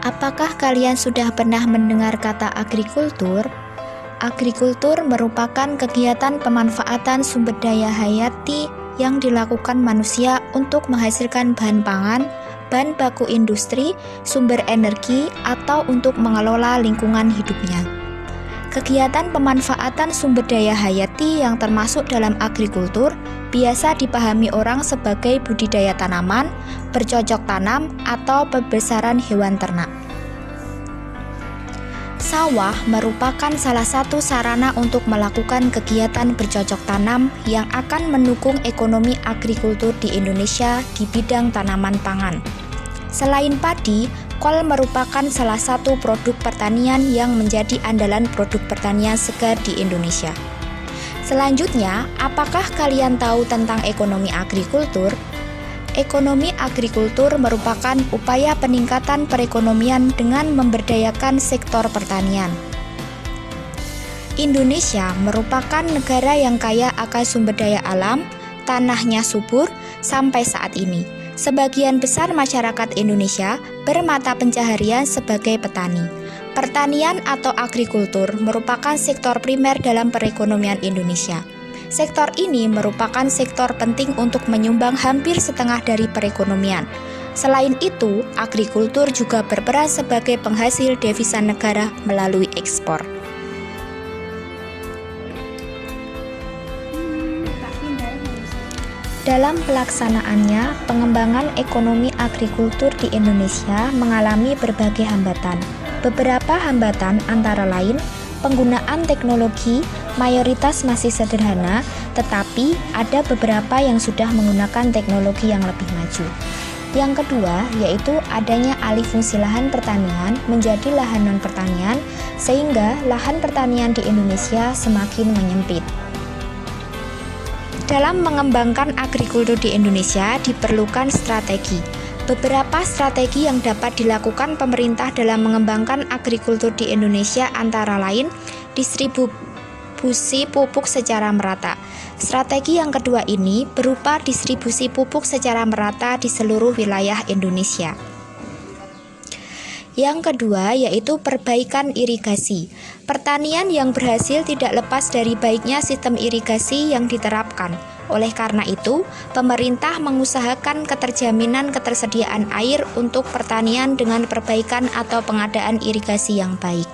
Apakah kalian sudah pernah mendengar kata agrikultur? Agrikultur merupakan kegiatan pemanfaatan sumber daya hayati yang dilakukan manusia untuk menghasilkan bahan pangan, bahan baku industri, sumber energi, atau untuk mengelola lingkungan hidupnya. Kegiatan pemanfaatan sumber daya hayati yang termasuk dalam agrikultur biasa dipahami orang sebagai budidaya tanaman, bercocok tanam, atau pembesaran hewan ternak. Sawah merupakan salah satu sarana untuk melakukan kegiatan bercocok tanam yang akan mendukung ekonomi agrikultur di Indonesia di bidang tanaman pangan. Selain padi, kol merupakan salah satu produk pertanian yang menjadi andalan produk pertanian segar di Indonesia. Selanjutnya, apakah kalian tahu tentang ekonomi agrikultur? Ekonomi agrikultur merupakan upaya peningkatan perekonomian dengan memberdayakan sektor pertanian. Indonesia merupakan negara yang kaya akan sumber daya alam, tanahnya subur sampai saat ini. Sebagian besar masyarakat Indonesia bermata pencaharian sebagai petani. Pertanian atau agrikultur merupakan sektor primer dalam perekonomian Indonesia. Sektor ini merupakan sektor penting untuk menyumbang hampir setengah dari perekonomian. Selain itu, agrikultur juga berperan sebagai penghasil devisa negara melalui ekspor. Dalam pelaksanaannya, pengembangan ekonomi agrikultur di Indonesia mengalami berbagai hambatan. Beberapa hambatan antara lain, penggunaan teknologi mayoritas masih sederhana, tetapi ada beberapa yang sudah menggunakan teknologi yang lebih maju. Yang kedua, yaitu adanya alih fungsi lahan pertanian menjadi lahan non-pertanian, sehingga lahan pertanian di Indonesia semakin menyempit. Dalam mengembangkan agrikultur di Indonesia diperlukan strategi. Beberapa strategi yang dapat dilakukan pemerintah dalam mengembangkan agrikultur di Indonesia antara lain distribusi pupuk secara merata. Strategi yang kedua ini berupa distribusi pupuk secara merata di seluruh wilayah Indonesia. Yang kedua yaitu perbaikan irigasi. Pertanian yang berhasil tidak lepas dari baiknya sistem irigasi yang diterapkan. Oleh karena itu, pemerintah mengusahakan keterjaminan ketersediaan air untuk pertanian dengan perbaikan atau pengadaan irigasi yang baik.